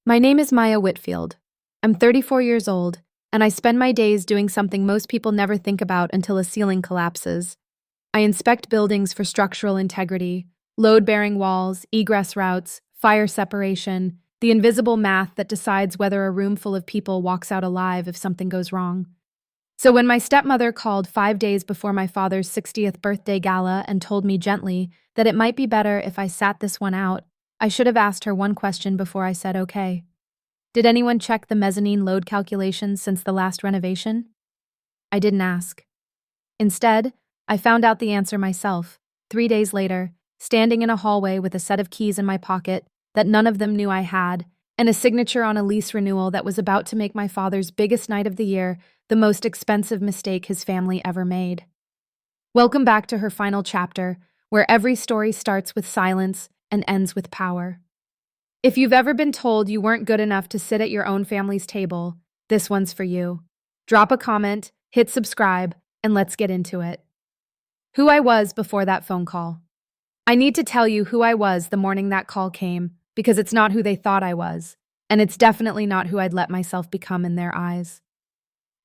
My name is Maya Whitfield. I'm 34 years old, and I spend my days doing something most people never think about until a ceiling collapses. I inspect buildings for structural integrity, load-bearing walls, egress routes, fire separation, the invisible math that decides whether a room full of people walks out alive if something goes wrong. So when my stepmother called 5 days before my father's 60th birthday gala and told me gently that it might be better if I sat this one out, I should have asked her one question before I said okay. Did anyone check the mezzanine load calculations since the last renovation? I didn't ask. Instead, I found out the answer myself, 3 days later, standing in a hallway with a set of keys in my pocket that none of them knew I had, and a signature on a lease renewal that was about to make my father's biggest night of the year the most expensive mistake his family ever made. Welcome back to her final chapter, where every story starts with silence and ends with power. If you've ever been told you weren't good enough to sit at your own family's table, this one's for you. Drop a comment, hit subscribe, and let's get into it. Who I was before that phone call. I need to tell you who I was the morning that call came, because it's not who they thought I was, and it's definitely not who I'd let myself become in their eyes.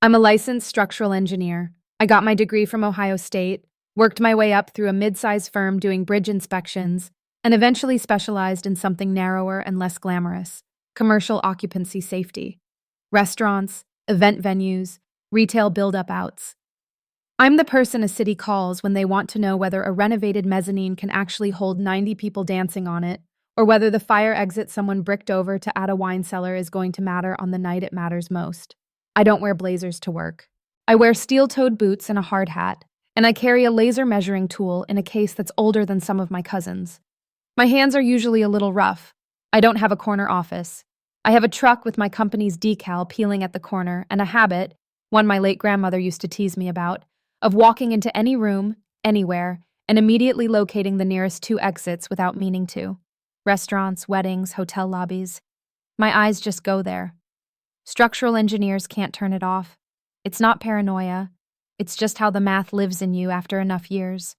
I'm a licensed structural engineer. I got my degree from Ohio State, worked my way up through a mid-sized firm doing bridge inspections, and eventually specialized in something narrower and less glamorous: commercial occupancy safety. Restaurants, event venues, retail build-up outs. I'm the person a city calls when they want to know whether a renovated mezzanine can actually hold 90 people dancing on it, or whether the fire exit someone bricked over to add a wine cellar is going to matter on the night it matters most. I don't wear blazers to work. I wear steel-toed boots and a hard hat, and I carry a laser measuring tool in a case that's older than some of my cousins. My hands are usually a little rough. I don't have a corner office. I have a truck with my company's decal peeling at the corner and a habit, one my late grandmother used to tease me about, of walking into any room, anywhere, and immediately locating the nearest two exits without meaning to. Restaurants, weddings, hotel lobbies. My eyes just go there. Structural engineers can't turn it off. It's not paranoia. It's just how the math lives in you after enough years.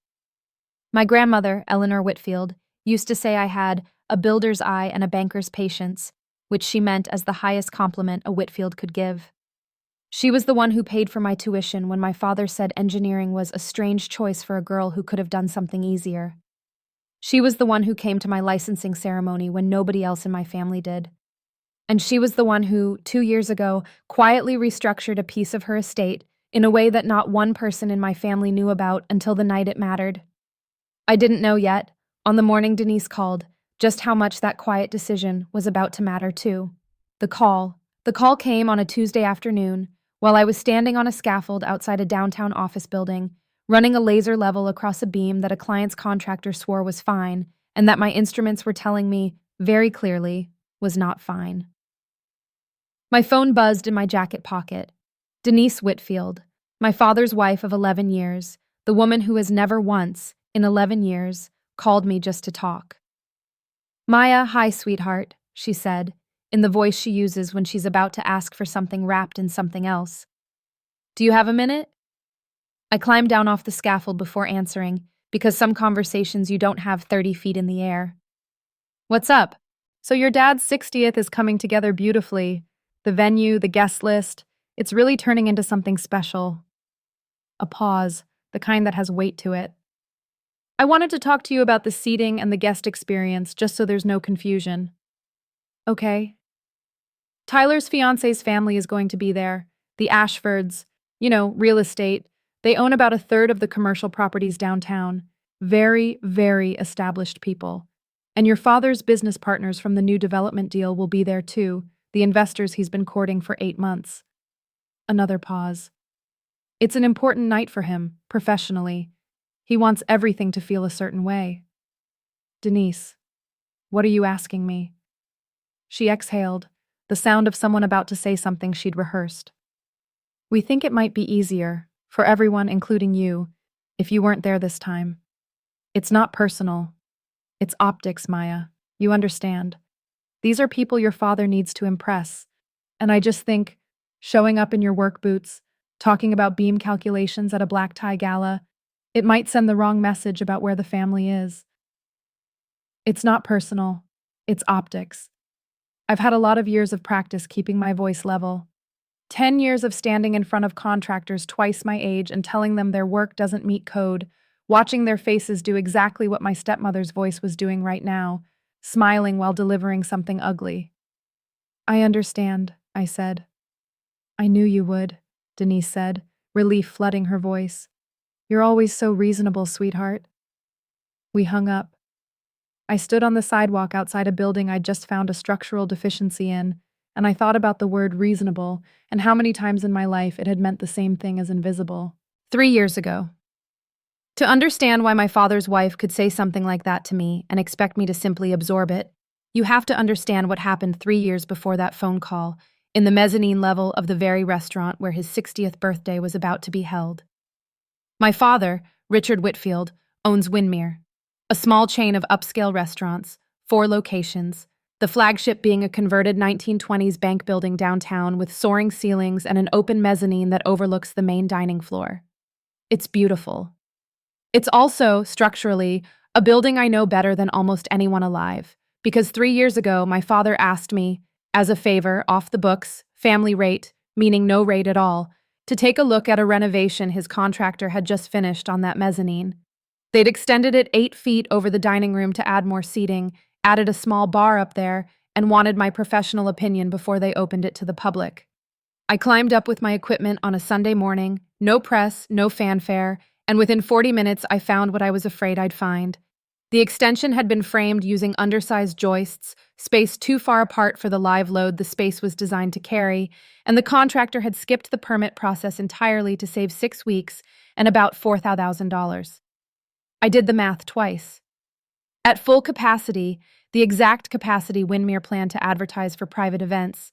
My grandmother, Eleanor Whitfield, used to say I had a builder's eye and a banker's patience, which she meant as the highest compliment a Whitfield could give. She was the one who paid for my tuition when my father said engineering was a strange choice for a girl who could have done something easier. She was the one who came to my licensing ceremony when nobody else in my family did. And she was the one who, 2 years ago, quietly restructured a piece of her estate in a way that not one person in my family knew about until the night it mattered. I didn't know yet, on the morning Denise called, just how much that quiet decision was about to matter too. The call came on a Tuesday afternoon, while I was standing on a scaffold outside a downtown office building, running a laser level across a beam that a client's contractor swore was fine, and that my instruments were telling me, very clearly, was not fine. My phone buzzed in my jacket pocket. Denise Whitfield, my father's wife of 11 years, the woman who has never once, in 11 years, called me just to talk. "Maya, hi, sweetheart," she said, in the voice she uses when she's about to ask for something wrapped in something else. "Do you have a minute?" I climbed down off the scaffold before answering, because some conversations you don't have 30 feet in the air. "What's up? So your dad's 60th is coming together beautifully. The venue, the guest list, it's really turning into something special." A pause, the kind that has weight to it. "I wanted to talk to you about the seating and the guest experience, just so there's no confusion." "Okay." "Tyler's fiance's family is going to be there. The Ashfords, real estate. They own about a third of the commercial properties downtown. Very, very established people. And your father's business partners from the new development deal will be there too, the investors he's been courting for 8 months. Another pause. It's an important night for him, professionally. He wants everything to feel a certain way. "Denise, what are you asking me?" She exhaled, the sound of someone about to say something she'd rehearsed. "We think it might be easier, for everyone, including you, if you weren't there this time. It's not personal. It's optics, Maya. You understand. These are people your father needs to impress. And I just think, showing up in your work boots, talking about beam calculations at a black tie gala, it might send the wrong message about where the family is. It's not personal. It's optics. I've had a lot of years of practice keeping my voice level. 10 years of standing in front of contractors twice my age and telling them their work doesn't meet code, watching their faces do exactly what my stepmother's voice was doing right now, smiling while delivering something ugly. I understand, I said. I knew you would, Denise said, relief flooding her voice. You're always so reasonable, sweetheart. We hung up. I stood on the sidewalk outside a building I'd just found a structural deficiency in, and I thought about the word reasonable and how many times in my life it had meant the same thing as invisible. 3 years ago. To understand why my father's wife could say something like that to me and expect me to simply absorb it, you have to understand what happened 3 years before that phone call, in the mezzanine level of the very restaurant where his 60th birthday was about to be held. My father, Richard Whitfield, owns Winmere, a small chain of upscale restaurants, 4 locations, the flagship being a converted 1920s bank building downtown with soaring ceilings and an open mezzanine that overlooks the main dining floor. It's beautiful. It's also, structurally, a building I know better than almost anyone alive, because 3 years ago my father asked me, as a favor, off the books, family rate, meaning no rate at all, to take a look at a renovation his contractor had just finished on that mezzanine. They'd extended it 8 feet over the dining room to add more seating, added a small bar up there, and wanted my professional opinion before they opened it to the public. I climbed up with my equipment on a Sunday morning, no press, no fanfare, and within 40 minutes I found what I was afraid I'd find. The extension had been framed using undersized joists, spaced too far apart for the live load the space was designed to carry, and the contractor had skipped the permit process entirely to save 6 weeks and about $4,000. I did the math twice. At full capacity, the exact capacity Winmere planned to advertise for private events,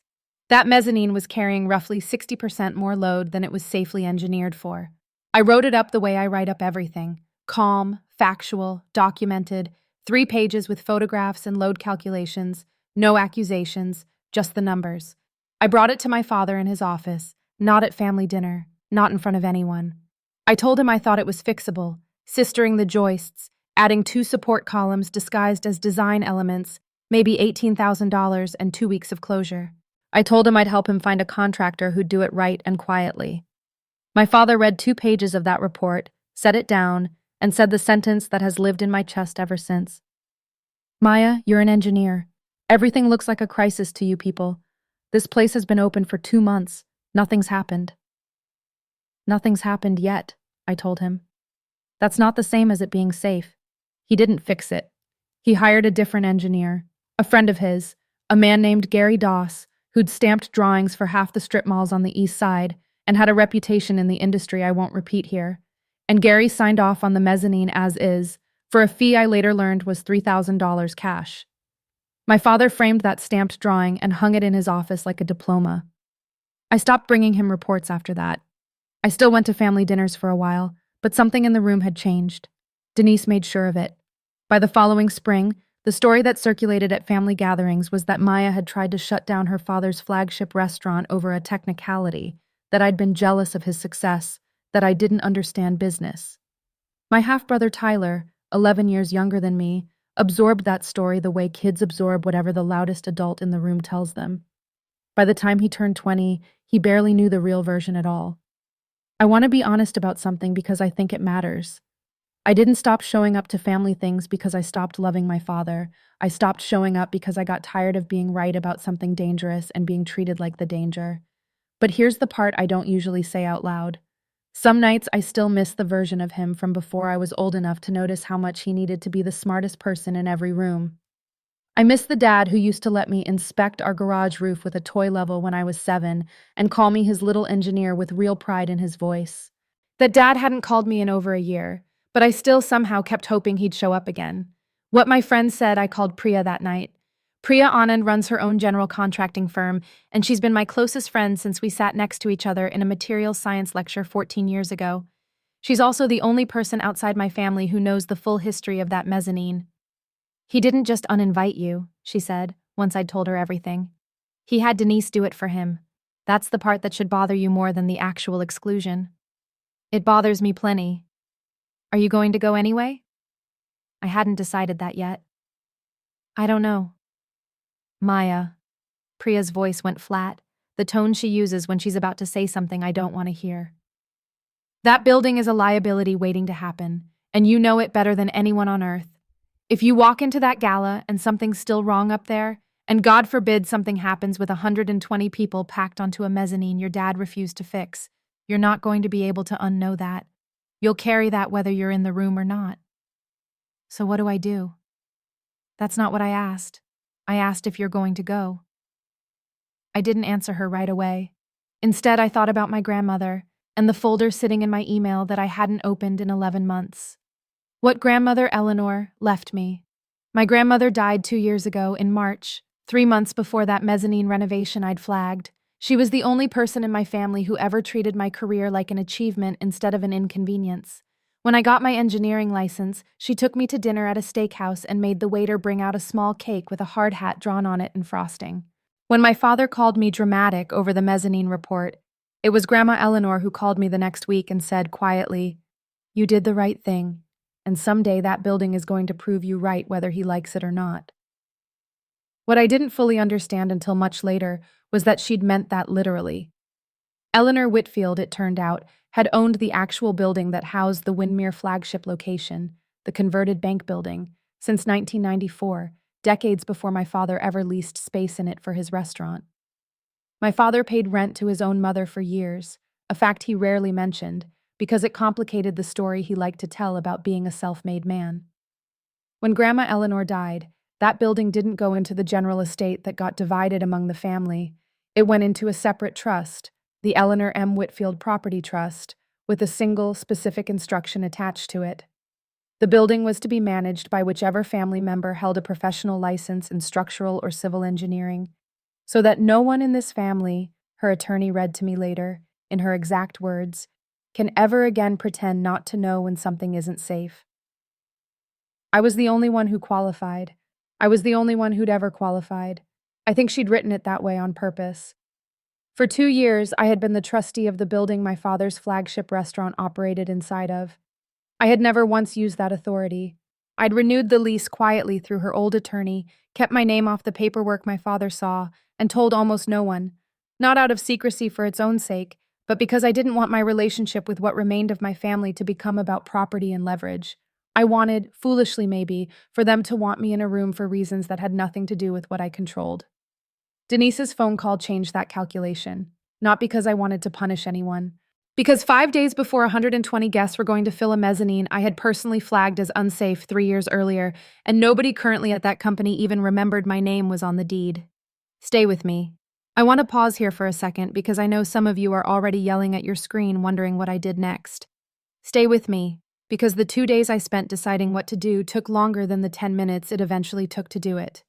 that mezzanine was carrying roughly 60% more load than it was safely engineered for. I wrote it up the way I write up everything: calm, factual, documented, 3 pages with photographs and load calculations, no accusations, just the numbers. I brought it to my father in his office, not at family dinner, not in front of anyone. I told him I thought it was fixable, sistering the joists, adding 2 support columns disguised as design elements, maybe $18,000 and 2 weeks of closure. I told him I'd help him find a contractor who'd do it right and quietly. My father read 2 pages of that report, set it down, and said the sentence that has lived in my chest ever since. Maya, you're an engineer. Everything looks like a crisis to you people. This place has been open for 2 months. Nothing's happened. Nothing's happened yet, I told him. That's not the same as it being safe. He didn't fix it. He hired a different engineer, a friend of his, a man named Gary Doss, who'd stamped drawings for half the strip malls on the east side and had a reputation in the industry I won't repeat here. And Gary signed off on the mezzanine as is, for a fee I later learned was $3,000 cash. My father framed that stamped drawing and hung it in his office like a diploma. I stopped bringing him reports after that. I still went to family dinners for a while, but something in the room had changed. Denise made sure of it. By the following spring, the story that circulated at family gatherings was that Maya had tried to shut down her father's flagship restaurant over a technicality, that I'd been jealous of his success, that I didn't understand business. My half-brother Tyler, 11 years younger than me, absorbed that story the way kids absorb whatever the loudest adult in the room tells them. By the time he turned 20, he barely knew the real version at all. I want to be honest about something because I think it matters. I didn't stop showing up to family things because I stopped loving my father. I stopped showing up because I got tired of being right about something dangerous and being treated like the danger. But here's the part I don't usually say out loud. Some nights I still miss the version of him from before I was old enough to notice how much he needed to be the smartest person in every room. I miss the dad who used to let me inspect our garage roof with a toy level when I was 7 and call me his little engineer with real pride in his voice. That dad hadn't called me in over a year, but I still somehow kept hoping he'd show up again. What my friend said, I called Priya that night. Priya Anand runs her own general contracting firm, and she's been my closest friend since we sat next to each other in a materials science lecture 14 years ago. She's also the only person outside my family who knows the full history of that mezzanine. He didn't just uninvite you, she said, once I'd told her everything. He had Denise do it for him. That's the part that should bother you more than the actual exclusion. It bothers me plenty. Are you going to go anyway? I hadn't decided that yet. I don't know. Maya. Priya's voice went flat, the tone she uses when she's about to say something I don't want to hear. That building is a liability waiting to happen, and you know it better than anyone on earth. If you walk into that gala and something's still wrong up there, and God forbid something happens with 120 people packed onto a mezzanine your dad refused to fix, you're not going to be able to unknow that. You'll carry that whether you're in the room or not. So what do I do? That's not what I asked. I asked if you're going to go. I didn't answer her right away. Instead, I thought about my grandmother and the folder sitting in my email that I hadn't opened in 11 months. What grandmother Eleanor left me. My grandmother died 2 years ago in March, 3 months before that mezzanine renovation I'd flagged. She was the only person in my family who ever treated my career like an achievement instead of an inconvenience. When I got my engineering license, she took me to dinner at a steakhouse and made the waiter bring out a small cake with a hard hat drawn on it and frosting. When my father called me dramatic over the mezzanine report, it was Grandma Eleanor who called me the next week and said quietly, "You did the right thing, and someday that building is going to prove you right whether he likes it or not." What I didn't fully understand until much later was that she'd meant that literally. Eleanor Whitfield, it turned out, had owned the actual building that housed the Windmere flagship location, the converted bank building, since 1994, decades before my father ever leased space in it for his restaurant. My father paid rent to his own mother for years, a fact he rarely mentioned, because it complicated the story he liked to tell about being a self-made man. When Grandma Eleanor died, that building didn't go into the general estate that got divided among the family. It went into a separate trust, the Eleanor M. Whitfield Property Trust, with a single, specific instruction attached to it. The building was to be managed by whichever family member held a professional license in structural or civil engineering, so that no one in this family, her attorney read to me later, in her exact words, can ever again pretend not to know when something isn't safe. I was the only one who qualified. I was the only one who'd ever qualified. I think she'd written it that way on purpose. For 2 years, I had been the trustee of the building my father's flagship restaurant operated inside of. I had never once used that authority. I'd renewed the lease quietly through her old attorney, kept my name off the paperwork my father saw, and told almost no one. Not out of secrecy for its own sake, but because I didn't want my relationship with what remained of my family to become about property and leverage. I wanted, foolishly maybe, for them to want me in a room for reasons that had nothing to do with what I controlled. Denise's phone call changed that calculation, not because I wanted to punish anyone. Because 5 days before 120 guests were going to fill a mezzanine I had personally flagged as unsafe 3 years earlier, and nobody currently at that company even remembered my name was on the deed. Stay with me. I want to pause here for a second because I know some of you are already yelling at your screen wondering what I did next. Stay with me, because the 2 days I spent deciding what to do took longer than the 10 minutes it eventually took to do it.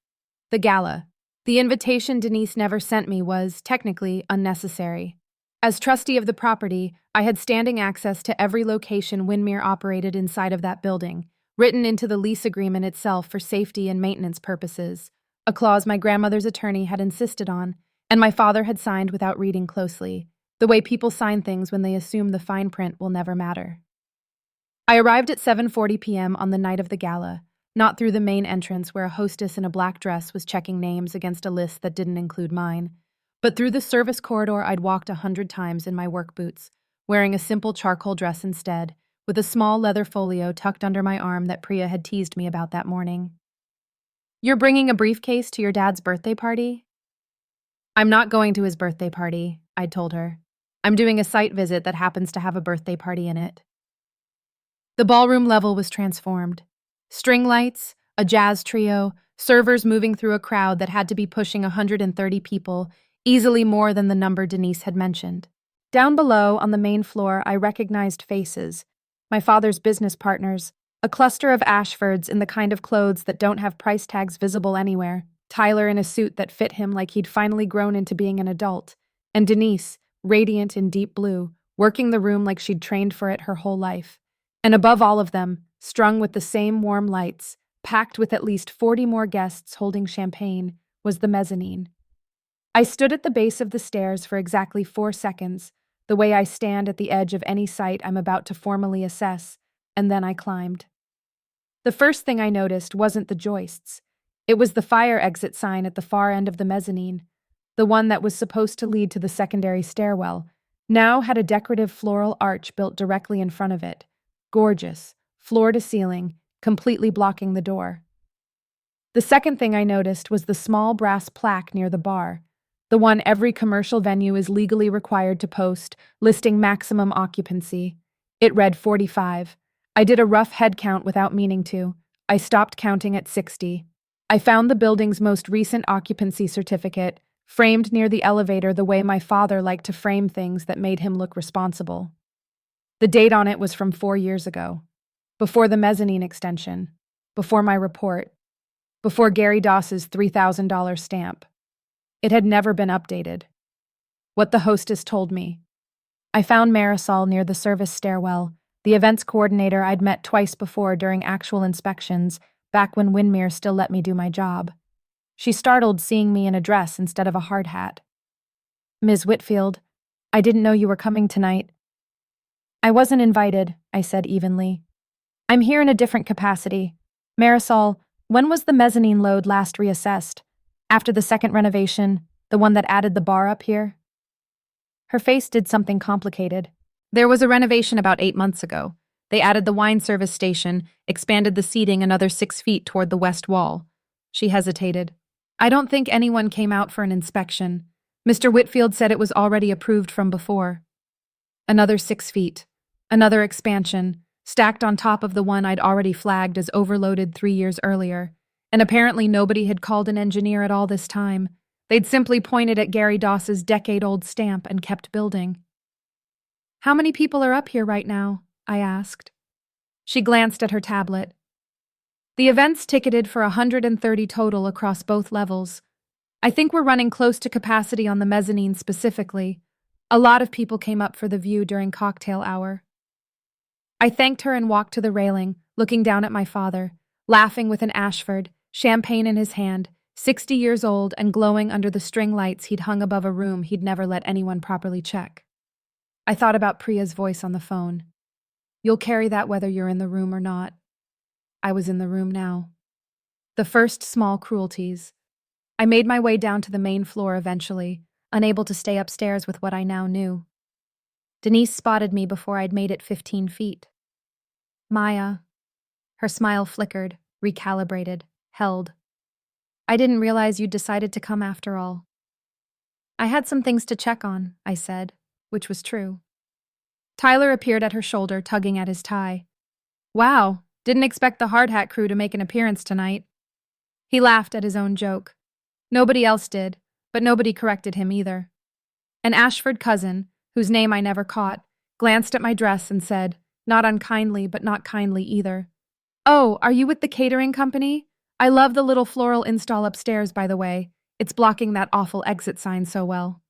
The gala. The invitation Denise never sent me was, technically, unnecessary. As trustee of the property, I had standing access to every location Windmere operated inside of that building, written into the lease agreement itself for safety and maintenance purposes, a clause my grandmother's attorney had insisted on, and my father had signed without reading closely, the way people sign things when they assume the fine print will never matter. I arrived at 7:40 p.m. on the night of the gala, not through the main entrance where a hostess in a black dress was checking names against a list that didn't include mine, but through the service corridor I'd walked 100 times in my work boots, wearing a simple charcoal dress instead, with a small leather folio tucked under my arm that Priya had teased me about that morning. "You're bringing a briefcase to your dad's birthday party?" "I'm not going to his birthday party," I'd told her. "I'm doing a site visit that happens to have a birthday party in it." The ballroom level was transformed. String lights, a jazz trio, servers moving through a crowd that had to be pushing 130 people, easily more than the number Denise had mentioned. Down below, on the main floor, I recognized faces. My father's business partners, a cluster of Ashfords in the kind of clothes that don't have price tags visible anywhere, Tyler in a suit that fit him like he'd finally grown into being an adult, and Denise, radiant in deep blue, working the room like she'd trained for it her whole life. And above all of them, strung with the same warm lights, packed with at least 40 more guests holding champagne, was the mezzanine. I stood at the base of the stairs for exactly 4 seconds, the way I stand at the edge of any site I'm about to formally assess, and then I climbed. The first thing I noticed wasn't the joists. It was the fire exit sign at the far end of the mezzanine. the one that was supposed to lead to the secondary stairwell, now had a decorative floral arch built directly in front of it. Gorgeous, floor to ceiling, completely blocking the door. The second thing I noticed was the small brass plaque near the bar, the one every commercial venue is legally required to post, listing maximum occupancy. It read 45. I did a rough head count without meaning to. I stopped counting at 60. I found the building's most recent occupancy certificate, framed near the elevator the way my father liked to frame things that made him look responsible. The date on it was from 4 years ago, before the mezzanine extension, before my report, before Gary Doss's $3,000 stamp. It had never been updated. What the hostess told me. I found Marisol near the service stairwell, the events coordinator I'd met twice before during actual inspections, back when Winmere still let me do my job. She startled seeing me in a dress instead of a hard hat. "Ms. Whitfield, I didn't know you were coming tonight." "I wasn't invited," I said evenly. "I'm here in a different capacity. Marisol, when was the mezzanine load last reassessed? After the second renovation, the one that added the bar up here?" Her face did something complicated. "There was a renovation about 8 months ago. They added the wine service station, expanded the seating another 6 feet toward the west wall." She hesitated. "I don't think anyone came out for an inspection. Mr. Whitfield said it was already approved from before." Another 6 feet. Another expansion, stacked on top of the one I'd already flagged as overloaded 3 years earlier. And apparently nobody had called an engineer at all this time. They'd simply pointed at Gary Doss's decade-old stamp and kept building. "How many people are up here right now?" I asked. She glanced at her tablet. "The event's ticketed for 130 total across both levels. I think we're running close to capacity on the mezzanine specifically. A lot of people came up for the view during cocktail hour." I thanked her and walked to the railing, looking down at my father, laughing with an Ashford, champagne in his hand, 60 years old and glowing under the string lights he'd hung above a room he'd never let anyone properly check. I thought about Priya's voice on the phone. "You'll carry that whether you're in the room or not." I was in the room now. The first small cruelties. I made my way down to the main floor eventually, unable to stay upstairs with what I now knew. Denise spotted me before I'd made it 15 feet. "Maya." Her smile flickered, recalibrated, held. "I didn't realize you'd decided to come after all." "I had some things to check on," I said, which was true. Tyler appeared at her shoulder, tugging at his tie. "Wow, didn't expect the hard hat crew to make an appearance tonight." He laughed at his own joke. Nobody else did, but nobody corrected him either. An Ashford cousin, whose name I never caught, glanced at my dress and said, not unkindly but not kindly either, "Oh, are you with the catering company? I love the little floral install upstairs, by the way. It's blocking that awful exit sign so well."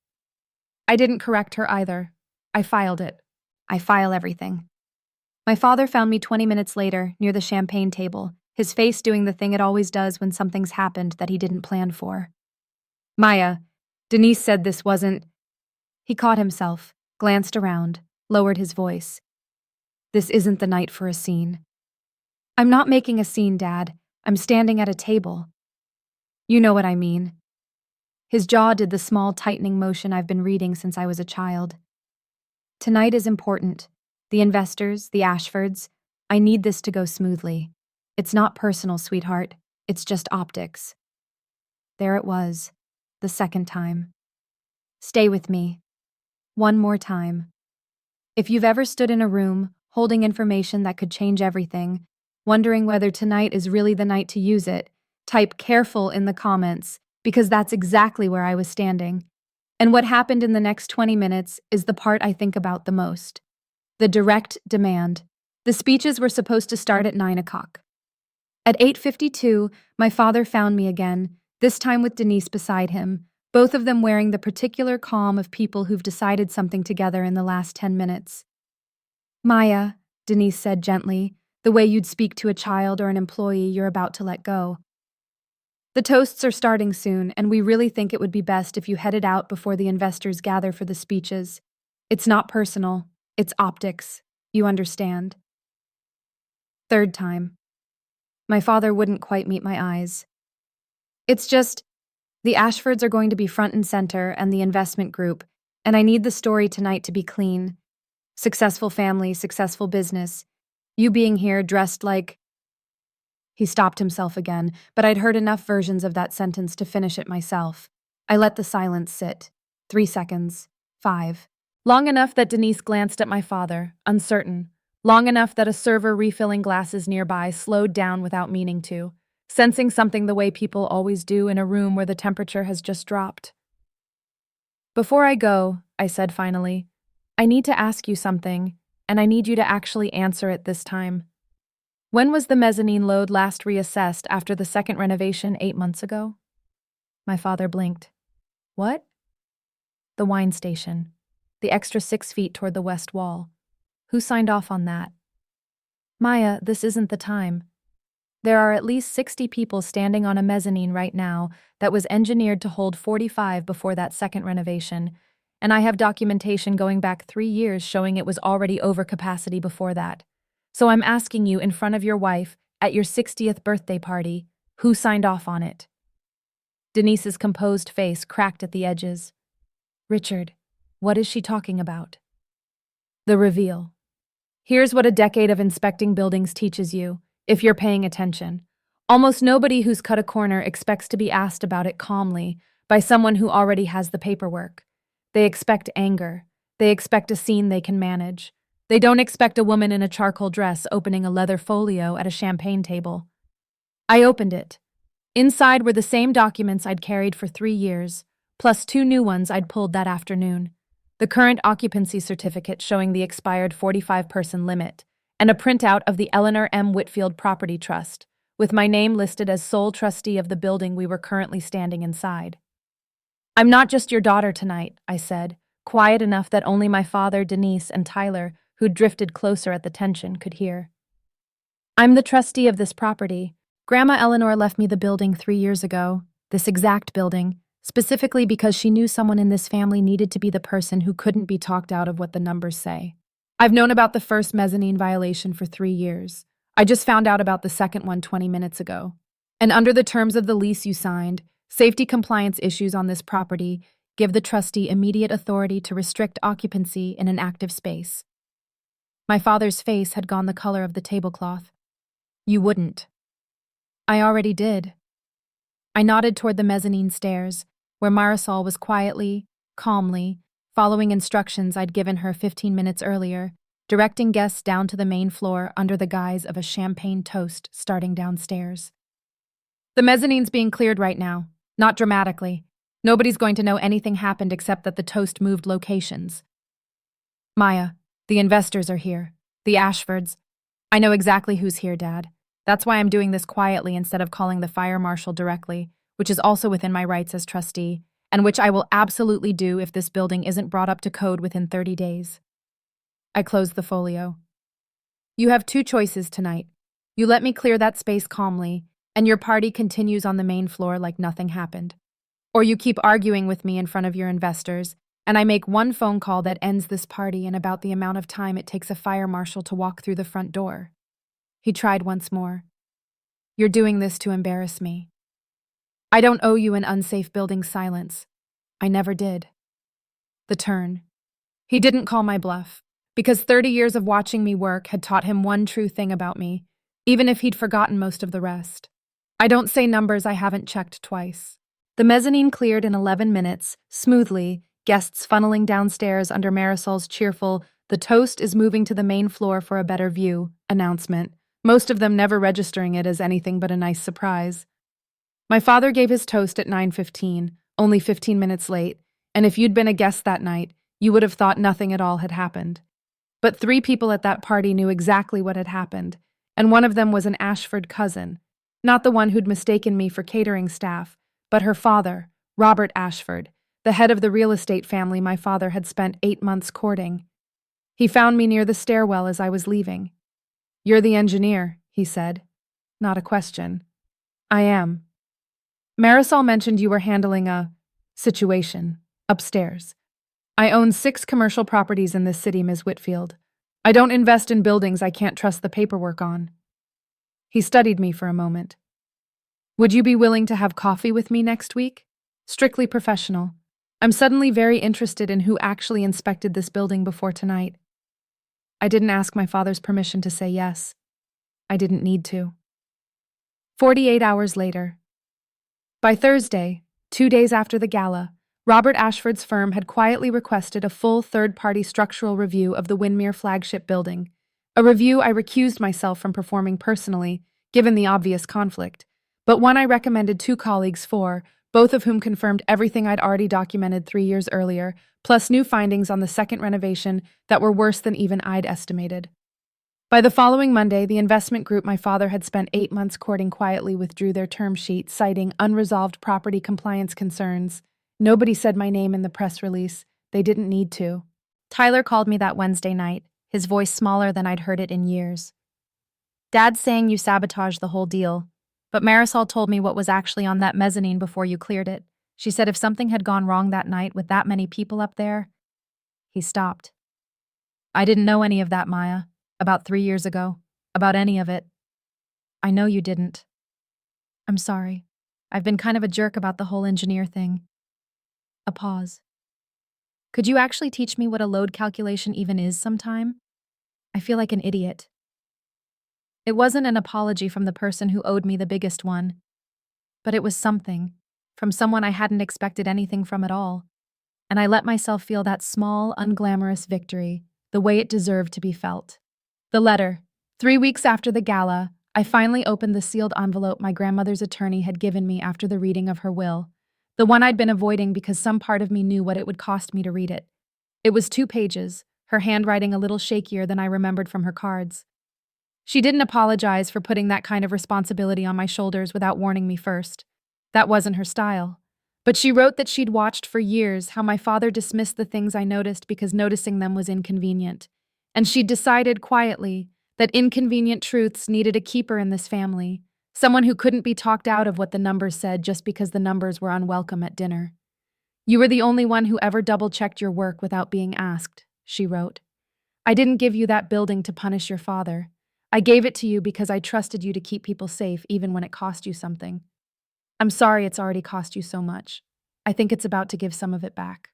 I didn't correct her either. I filed it. I file everything. My father found me 20 minutes later, near the champagne table, his face doing the thing it always does when something's happened that he didn't plan for. "Maya, Denise said this wasn't—" He caught himself, glanced around, lowered his voice. "This isn't the night for a scene." "I'm not making a scene, Dad. I'm standing at a table." "You know what I mean." His jaw did the small tightening motion I've been reading since I was a child. "Tonight is important. The investors, the Ashfords. I need this to go smoothly. It's not personal, sweetheart. It's just optics." There it was, the second time. Stay with me. One more time. If you've ever stood in a room, holding information that could change everything, wondering whether tonight is really the night to use it, type "careful" in the comments, because that's exactly where I was standing. And what happened in the next 20 minutes is the part I think about the most. The direct demand. The speeches were supposed to start at 9 o'clock. At 8:52, my father found me again, this time with Denise beside him, both of them wearing the particular calm of people who've decided something together in the last 10 minutes. "Maya," Denise said gently, the way you'd speak to a child or an employee you're about to let go. "The toasts are starting soon, and we really think it would be best if you headed out before the investors gather for the speeches. It's not personal. It's optics. You understand." Third time. My father wouldn't quite meet my eyes. "It's just, The Ashfords are going to be front and center, and the investment group, and I need the story tonight to be clean. Successful family, successful business. You being here dressed like. He stopped himself again, but I'd heard enough versions of that sentence to finish it myself. I let the silence sit. 3 seconds. 5. Long enough that Denise glanced at my father, uncertain. Long enough that a server refilling glasses nearby slowed down without meaning to, sensing something the way people always do in a room where the temperature has just dropped. Before I go, I said finally, I need to ask you something, and I need you to actually answer it this time. When was the mezzanine load last reassessed after the second renovation 8 months ago? My father blinked. What? The wine station. The extra 6 feet toward the west wall. Who signed off on that? Maya, this isn't the time. There are at least 60 people standing on a mezzanine right now that was engineered to hold 45 before that second renovation, and I have documentation going back 3 years showing it was already over capacity before that. So I'm asking you in front of your wife, at your 60th birthday party, who signed off on it? Denise's composed face cracked at the edges. Richard, what is she talking about? The reveal. Here's what a decade of inspecting buildings teaches you, if you're paying attention. Almost nobody who's cut a corner expects to be asked about it calmly by someone who already has the paperwork. They expect anger. They expect a scene they can manage. They don't expect a woman in a charcoal dress opening a leather folio at a champagne table. I opened it. Inside were the same documents I'd carried for 3 years, plus 2 new ones I'd pulled that afternoon. The current occupancy certificate showing the expired 45-person limit, and a printout of the Eleanor M. Whitfield Property Trust, with my name listed as sole trustee of the building we were currently standing inside. I'm not just your daughter tonight, I said, quiet enough that only my father, Denise, and Tyler, who'd drifted closer at the tension, could hear. I'm the trustee of this property. Grandma Eleanor left me the building 3 years ago, this exact building, specifically because she knew someone in this family needed to be the person who couldn't be talked out of what the numbers say. I've known about the first mezzanine violation for 3 years. I just found out about the second one 20 minutes ago. And under the terms of the lease you signed, safety compliance issues on this property give the trustee immediate authority to restrict occupancy in an active space. My father's face had gone the color of the tablecloth. You wouldn't. I already did. I nodded toward the mezzanine stairs, where Marisol was quietly, calmly, following instructions I'd given her 15 minutes earlier, directing guests down to the main floor under the guise of a champagne toast starting downstairs. The mezzanine's being cleared right now, not dramatically. Nobody's going to know anything happened except that the toast moved locations. Maya, the investors are here. The Ashfords. I know exactly who's here, Dad. That's why I'm doing this quietly instead of calling the fire marshal directly, which is also within my rights as trustee, and which I will absolutely do if this building isn't brought up to code within 30 days. I closed the folio. You have 2 choices tonight. You let me clear that space calmly, and your party continues on the main floor like nothing happened. Or you keep arguing with me in front of your investors, and I make one phone call that ends this party in about the amount of time it takes a fire marshal to walk through the front door. He tried once more. You're doing this to embarrass me. I don't owe you an unsafe building silence. I never did. The turn. He didn't call my bluff, because 30 years of watching me work had taught him one true thing about me, even if he'd forgotten most of the rest. I don't say numbers I haven't checked twice. The mezzanine cleared in 11 minutes, smoothly, guests funneling downstairs under Marisol's cheerful, "The toast is moving to the main floor for a better view" announcement, most of them never registering it as anything but a nice surprise. My father gave his toast at 9:15, only 15 minutes late, and if you'd been a guest that night, you would have thought nothing at all had happened. But 3 people at that party knew exactly what had happened, and one of them was an Ashford cousin, not the one who'd mistaken me for catering staff, but her father, Robert Ashford, the head of the real estate family my father had spent 8 months courting. He found me near the stairwell as I was leaving. "You're the engineer," he said. Not a question. "I am. Marisol mentioned you were handling a situation upstairs. I own 6 commercial properties in this city, Ms. Whitfield. I don't invest in buildings I can't trust the paperwork on." He studied me for a moment. "Would you be willing to have coffee with me next week?" Strictly professional. I'm suddenly very interested in who actually inspected this building before tonight. I didn't ask my father's permission to say yes. I didn't need to. 48 hours later. By Thursday, 2 days after the gala, Robert Ashford's firm had quietly requested a full third-party structural review of the Windmere flagship building, a review I recused myself from performing personally, given the obvious conflict, but one I recommended 2 colleagues for, both of whom confirmed everything I'd already documented 3 years earlier, plus new findings on the second renovation that were worse than even I'd estimated. By the following Monday, the investment group my father had spent 8 months courting quietly withdrew their term sheet, citing unresolved property compliance concerns. Nobody said my name in the press release. They didn't need to. Tyler called me that Wednesday night, his voice smaller than I'd heard it in years. "Dad's saying you sabotaged the whole deal, but Marisol told me what was actually on that mezzanine before you cleared it. She said if something had gone wrong that night with that many people up there..." He stopped. "I didn't know any of that, Maya. About 3 years ago. About any of it." "I know you didn't." "I'm sorry. I've been kind of a jerk about the whole engineer thing." A pause. "Could you actually teach me what a load calculation even is sometime? I feel like an idiot." It wasn't an apology from the person who owed me the biggest one, but it was something, from someone I hadn't expected anything from at all, and I let myself feel that small, unglamorous victory, the way it deserved to be felt. The letter. 3 weeks after the gala, I finally opened the sealed envelope my grandmother's attorney had given me after the reading of her will, the one I'd been avoiding because some part of me knew what it would cost me to read it. It was 2 pages, her handwriting a little shakier than I remembered from her cards. She didn't apologize for putting that kind of responsibility on my shoulders without warning me first. That wasn't her style. But she wrote that she'd watched for years how my father dismissed the things I noticed because noticing them was inconvenient. And she'd decided quietly that inconvenient truths needed a keeper in this family, someone who couldn't be talked out of what the numbers said just because the numbers were unwelcome at dinner. "You were the only one who ever double-checked your work without being asked," she wrote. "I didn't give you that building to punish your father. I gave it to you because I trusted you to keep people safe even when it cost you something. I'm sorry it's already cost you so much. I think it's about to give some of it back."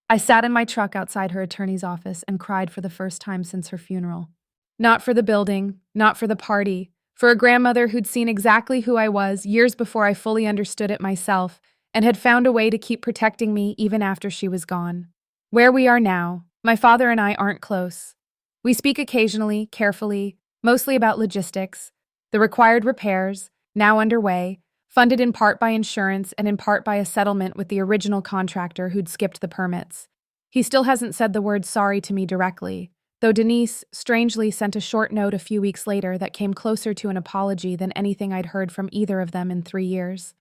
I sat in my truck outside her attorney's office and cried for the first time since her funeral. Not for the building, not for the party, for a grandmother who'd seen exactly who I was years before I fully understood it myself and had found a way to keep protecting me even after she was gone. Where we are now, my father and I aren't close. We speak occasionally, carefully, mostly about logistics, the required repairs, now underway, funded in part by insurance and in part by a settlement with the original contractor who'd skipped the permits. He still hasn't said the word sorry to me directly, though Denise strangely sent a short note a few weeks later that came closer to an apology than anything I'd heard from either of them in 3 years.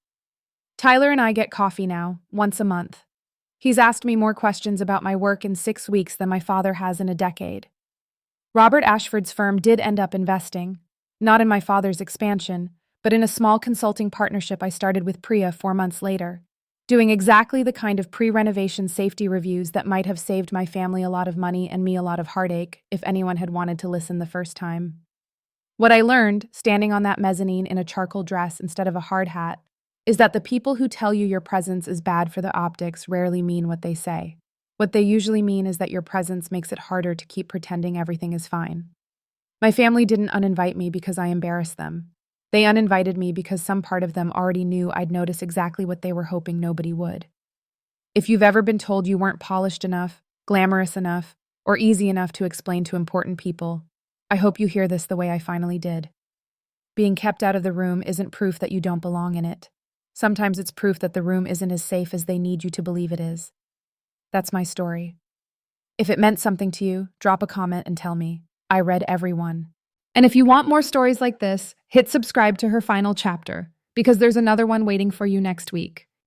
Tyler and I get coffee now, once a month. He's asked me more questions about my work in 6 weeks than my father has in a decade. Robert Ashford's firm did end up investing, not in my father's expansion, but in a small consulting partnership I started with Priya 4 months later, doing exactly the kind of pre-renovation safety reviews that might have saved my family a lot of money and me a lot of heartache if anyone had wanted to listen the first time. What I learned, standing on that mezzanine in a charcoal dress instead of a hard hat, is that the people who tell you your presence is bad for the optics rarely mean what they say. What they usually mean is that your presence makes it harder to keep pretending everything is fine. My family didn't uninvite me because I embarrassed them. They uninvited me because some part of them already knew I'd notice exactly what they were hoping nobody would. If you've ever been told you weren't polished enough, glamorous enough, or easy enough to explain to important people, I hope you hear this the way I finally did. Being kept out of the room isn't proof that you don't belong in it. Sometimes it's proof that the room isn't as safe as they need you to believe it is. That's my story. If it meant something to you, drop a comment and tell me. I read every one. And if you want more stories like this, hit subscribe to her final chapter, because there's another one waiting for you next week.